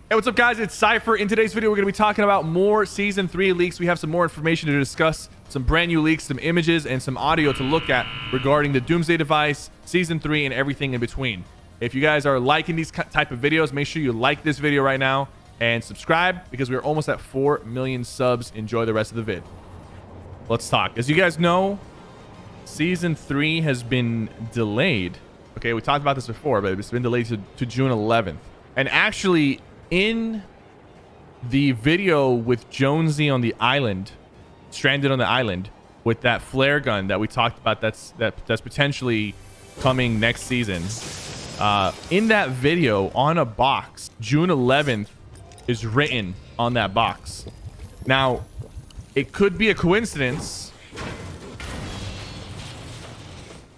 Hey, what's up, guys? It's Cypher. In today's video, we're going to be talking about more Season 3 leaks. We have some more information to discuss, some brand new leaks, some images, and some audio to look at regarding the Doomsday Device, Season 3, and everything in between. If you guys are liking these type of videos, make sure you like this video right now and subscribe because we're almost at 4 million subs. Enjoy the rest of the vid. Let's talk. As you guys know, Season 3 has been delayed. Okay, we talked about this before, but it's been delayed to June 11th. And actually, in the video with Jonesy on the island, stranded on the island with that flare gun that we talked about, that's potentially coming next season. In that video, on a box, June 11th is written on that box. Now, it could be a coincidence,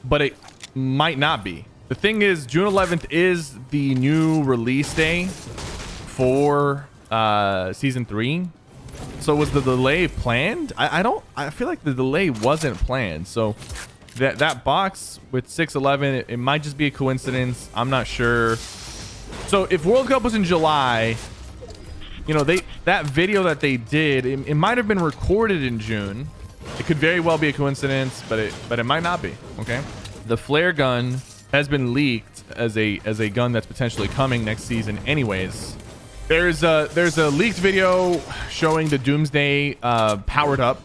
but it might not be. The thing is, June 11th is the new release day for Season 3. So was the delay planned? I feel like the delay wasn't planned. So that box with 6/11, it might just be a coincidence. I'm not sure. So if World Cup was in July, you know, that video that they did, it might have been recorded in June. It could very well be a coincidence, but it might not be. Okay, the flare gun has been leaked as a gun that's potentially coming next season anyways. There's a leaked video showing the Doomsday powered up,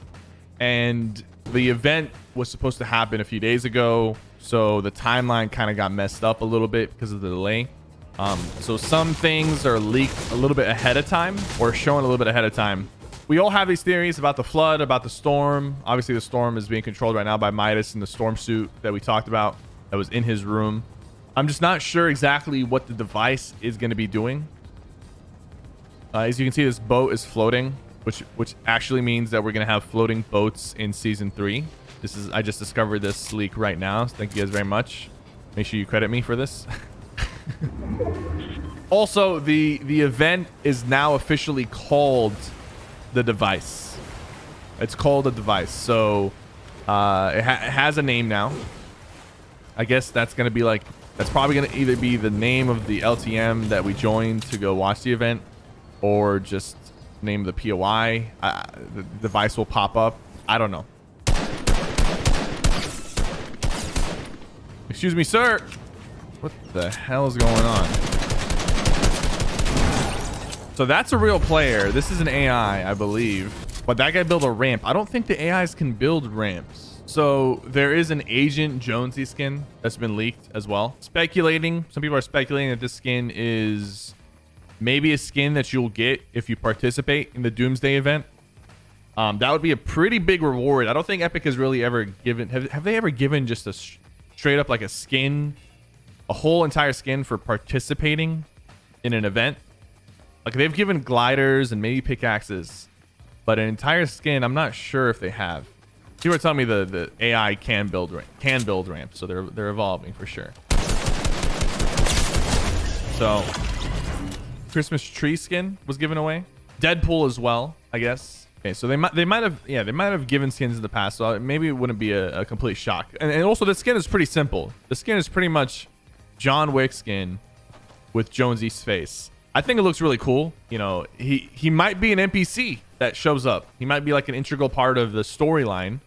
and the event was supposed to happen a few days ago, so the timeline kind of got messed up a little bit because of the delay. So some things are leaked a little bit ahead of time, or shown a little bit ahead of time. We all have these theories about the flood, about the storm. Obviously, the storm is being controlled right now by Midas in the storm suit that we talked about that was in his room. I'm just not sure exactly what the device is going to be doing. As you can see, this boat is floating, which actually means that we're going to have floating boats in Season 3. I just discovered this leak right now. So thank you guys very much. Make sure you credit me for this. Also, the event is now officially called the Device. It's called a Device. So it has a name now. I guess that's going to be like, that's probably going to either be the name of the LTM that we joined to go watch the event, or just name the POI. The device will pop up. I don't know. Excuse me, sir. What the hell is going on? So that's a real player. This is an AI, I believe. But that guy built a ramp. I don't think the AIs can build ramps. So there is an Agent Jonesy skin that's been leaked as well. Speculating. Some people are speculating that this skin is maybe a skin that you'll get if you participate in the Doomsday event. That would be a pretty big reward. I don't think Epic has really ever given... Have they ever given just a straight up like a skin, a whole entire skin for participating in an event? Like, they've given gliders and maybe pickaxes, but an entire skin, I'm not sure if they have. People are telling me the AI can build ramps, so they're evolving for sure. So Christmas tree skin was given away. Deadpool as well, I guess. Okay, so they might have given skins in the past, so maybe it wouldn't be a complete shock. And also, the skin is pretty simple. The skin is pretty much John Wick skin with Jonesy's face. I think it looks really cool. You know, he might be an NPC that shows up. He might be like an integral part of the storyline.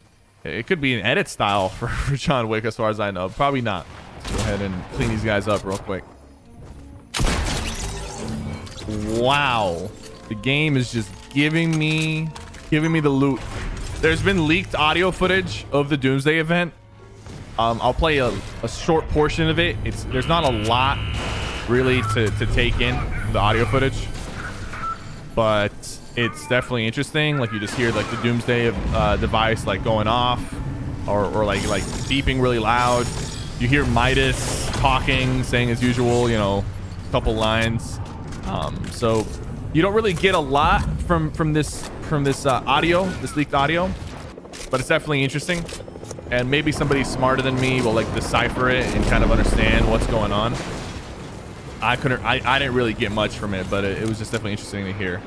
It could be an edit style for John Wick, as far as I know. Probably not. Let's go ahead and clean these guys up real quick. Wow, the game is just giving me the loot. There's been leaked audio footage of the Doomsday event. I'll play a short portion of it. There's not a lot really to take in the audio footage, but it's definitely interesting. Like, you just hear like the Doomsday device like going off, or like beeping really loud. You hear Midas talking, saying as usual, you know, a couple lines. So you don't really get a lot from this audio, this leaked audio, but it's definitely interesting. And maybe somebody smarter than me will like decipher it and kind of understand what's going on. I didn't really get much from it, but it was just definitely interesting to hear.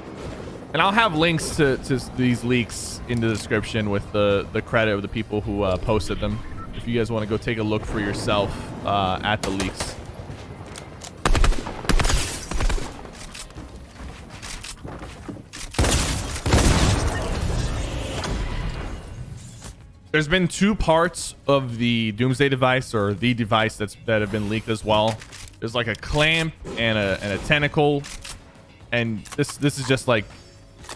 And I'll have links to these leaks in the description with the credit of the people who posted them, if you guys want to go take a look for yourself at the leaks. There's been two parts of the Doomsday device, or the device that have been leaked as well. There's like a clamp and a tentacle, and this is just like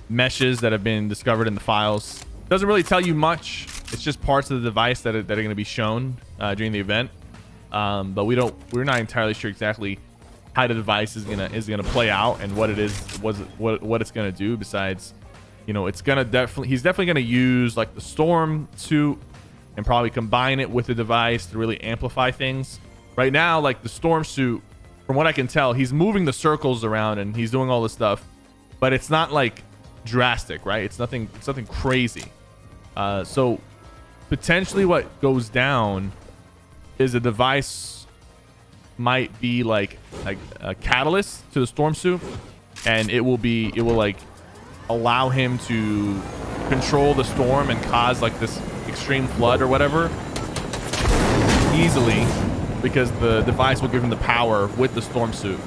meshes that have been discovered in the files. Doesn't really tell you much. It's just parts of the device that are going to be shown during the event. But we're not entirely sure exactly how the device is gonna play out and what it is, what it's gonna do. Besides, you know, he's definitely gonna use like the storm suit and probably combine it with the device to really amplify things. Right now, like the storm suit, from what I can tell, he's moving the circles around and he's doing all this stuff, but it's not like drastic, right? It's nothing crazy. So potentially what goes down is a device might be like a catalyst to the storm suit, and it will like allow him to control the storm and cause like this extreme flood or whatever easily, because the device will give him the power with the storm suit.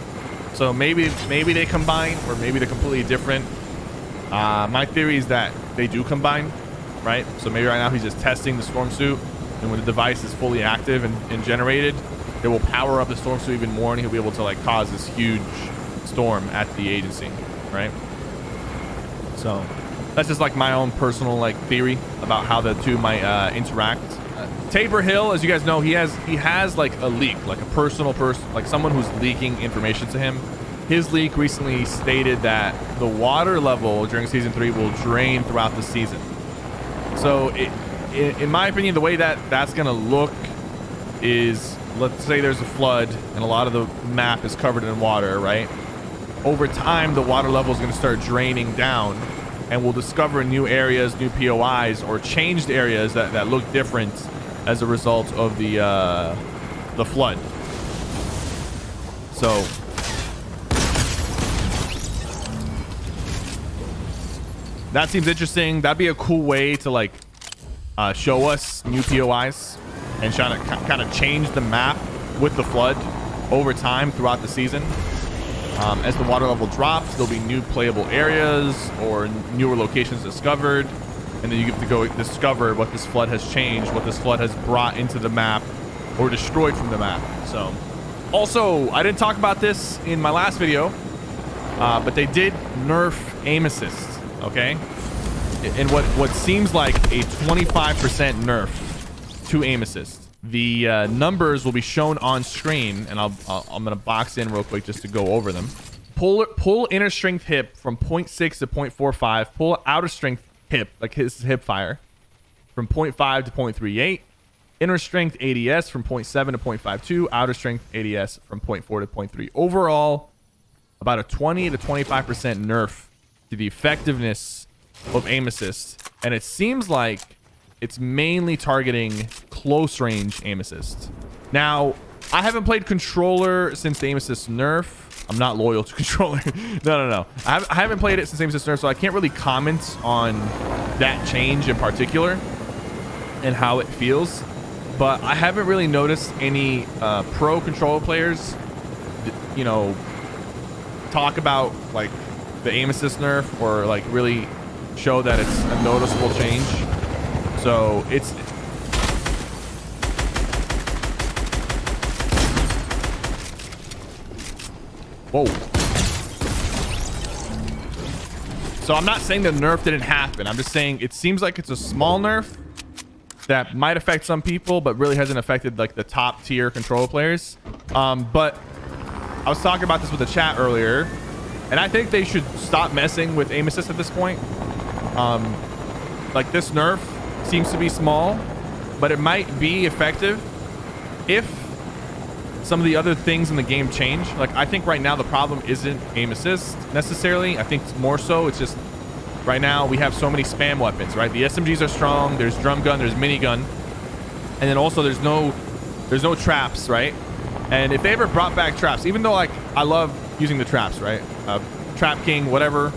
So maybe they combine, or maybe they're completely different. My theory is that they do combine, right? So maybe right now he's just testing the storm suit, and when the device is fully active and generated, it will power up the storm suit even more, and he'll be able to like cause this huge storm at the agency, right? So that's just like my own personal like theory about how the two might interact. Tabor Hill, as you guys know, he has like a leak, like a personal person, like someone who's leaking information to him. His leak recently stated that the water level during season 3 will drain throughout the season. So in my opinion, the way that's gonna look is, let's say there's a flood and a lot of the map is covered in water, right? Over time, the water level is going to start draining down, and we'll discover new areas, new POIs, or changed areas that look different as a result of the flood. So that seems interesting. That'd be a cool way to like show us new POIs and kind of change the map with the flood over time throughout the season. As the water level drops, there'll be new playable areas or newer locations discovered, and then you get to go discover what this flood has changed, what this flood has brought into the map or destroyed from the map. So also, I didn't talk about this in my last video, but they did nerf aim assist, okay? And what seems like a 25% nerf to aim assist. The numbers will be shown on screen, and I'm gonna box in real quick just to go over them. Pull inner strength hip from 0.6 to 0.45. Pull outer strength hip, like his hip fire, from 0.5 to 0.38. Inner strength ADS from 0.7 to 0.52. Outer strength ADS from 0.4 to 0.3. Overall, about a 20 to 25% nerf to the effectiveness of aim assist, and it seems like it's mainly targeting close range aim assist. Now, I haven't played controller since the aim assist nerf. I'm not loyal to controller. No. I haven't played it since aim assist nerf, so I can't really comment on that change in particular and how it feels. But I haven't really noticed any pro controller players, you know, talk about like the aim assist nerf or like really show that it's a noticeable change. So it's whoa. So I'm not saying the nerf didn't happen. I'm just saying it seems like it's a small nerf that might affect some people, but really hasn't affected like the top tier controller players. But I was talking about this with the chat earlier, and I think they should stop messing with aim assist at this point. Like this nerf seems to be small, but it might be effective if some of the other things in the game change. Like I think right now the problem isn't aim assist necessarily. I think more so it's just right now we have so many spam weapons, right? The SMGs are strong, there's drum gun, there's minigun, and then also there's no traps, right? And if they ever brought back traps, even though like I love using the traps, right? Trap King, whatever,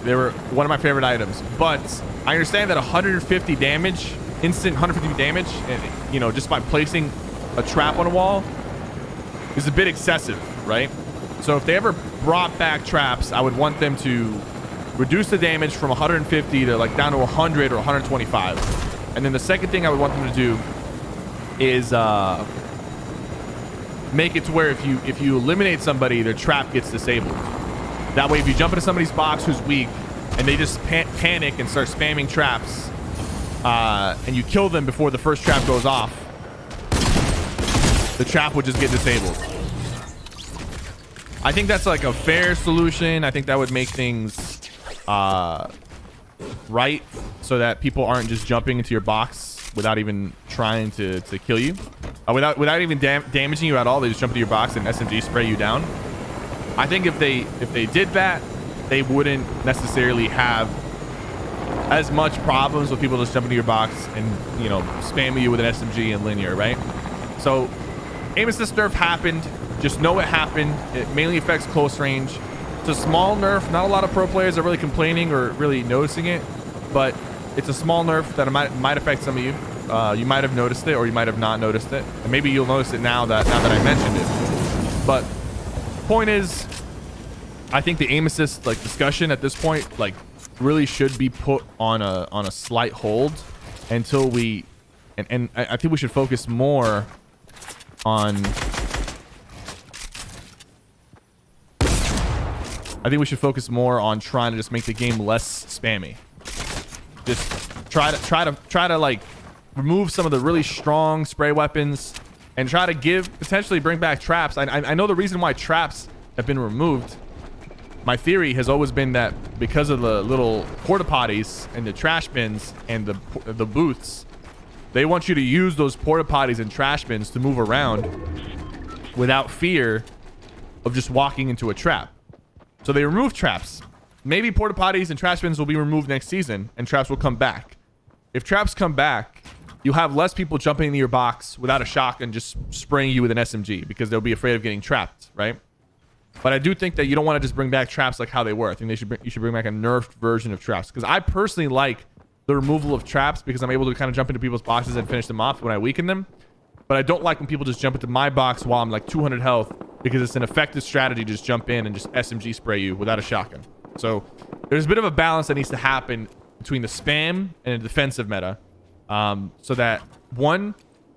they were one of my favorite items, but I understand that 150 damage, instant 150 damage, and you know, just by placing a trap on a wall is a bit excessive, right? So if they ever brought back traps, I would want them to reduce the damage from 150 to like down to 100 or 125. And then the second thing I would want them to do is make it to where if you eliminate somebody, their trap gets disabled. That way, if you jump into somebody's box who's weak and they just panic and start spamming traps, and you kill them before the first trap goes off, the trap would just get disabled. I think that's like a fair solution. I think that would make things right, so that people aren't just jumping into your box without even trying to kill you, without even damaging you at all. They just jump into your box and SMG spray you down. I think if they did that, they wouldn't necessarily have as much problems with people just jumping into your box and, you know, spamming you with an SMG and linear, right? So aim assist nerf happened. Just know it happened. It mainly affects close range. It's a small nerf. Not a lot of pro players are really complaining or really noticing it, but it's a small nerf that might affect some of you. You might have noticed it, or you might have not noticed it, and maybe you'll notice it now that I mentioned it. But point is, I think the aim assist like discussion at this point like really should be put on a slight hold until we and I think we should focus more on trying to just make the game less spammy. Just try to like remove some of the really strong spray weapons and try to potentially bring back traps. I know the reason why traps have been removed. My theory has always been that because of the little porta potties and the trash bins and the booths, they want you to use those porta potties and trash bins to move around without fear of just walking into a trap. So they remove traps. Maybe porta potties and trash bins will be removed next season and traps will come back. If traps come back, you'll have less people jumping into your box without a shotgun just spraying you with an SMG because they'll be afraid of getting trapped, right? But I do think that you don't want to just bring back traps like how they were. I think you should bring back a nerfed version of traps, because I personally like the removal of traps because I'm able to kind of jump into people's boxes and finish them off when I weaken them. But I don't like when people just jump into my box while I'm like 200 health, because it's an effective strategy to just jump in and just SMG spray you without a shotgun. So there's a bit of a balance that needs to happen between the spam and the defensive meta, so that one,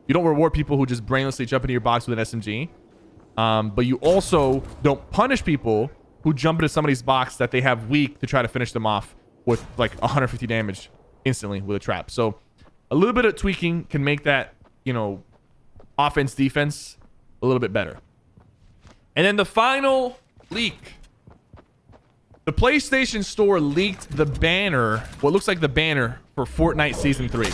you don't reward people who just brainlessly jump into your box with an SMG. But you also don't punish people who jump into somebody's box that they have weak to try to finish them off with like 150 damage instantly with a trap. So a little bit of tweaking can make that, you know, offense defense a little bit better. And then the final leak. The PlayStation Store leaked the banner, what looks like the banner for Fortnite Season 3.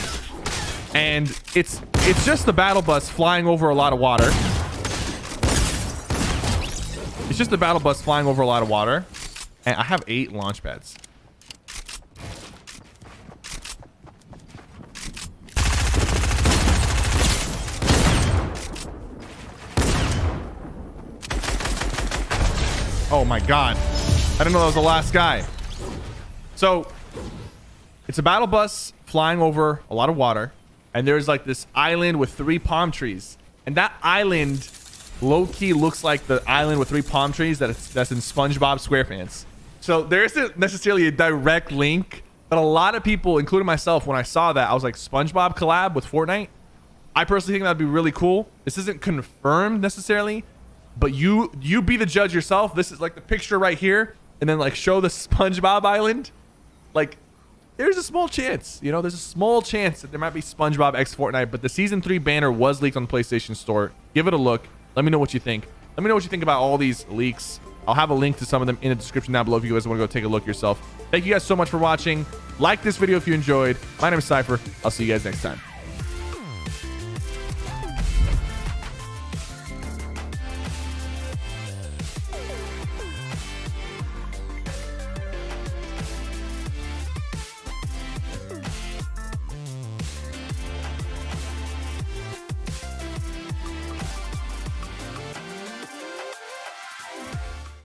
And it's just the battle bus flying over a lot of water. It's just the battle bus flying over a lot of water. And I have 8 launch pads. Oh my god. I didn't know that was the last guy. So it's a battle bus flying over a lot of water. And there's like this island with 3 palm trees. And that island low-key looks like the island with 3 palm trees that's in SpongeBob SquarePants. So there isn't necessarily a direct link, but a lot of people, including myself, when I saw that, I was like, SpongeBob collab with Fortnite? I personally think that'd be really cool. This isn't confirmed necessarily, but you be the judge yourself. This is like the picture right here, and then like show the SpongeBob island. Like, there's a small chance, you know, there's a small chance that there might be SpongeBob x Fortnite, but the Season 3 banner was leaked on the PlayStation Store. Give it a look. Let me know what you think. Let me know what you think about all these leaks. I'll have a link to some of them in the description down below if you guys want to go take a look yourself. Thank you guys so much for watching. Like this video if you enjoyed. My name is Cypher. I'll see you guys next time.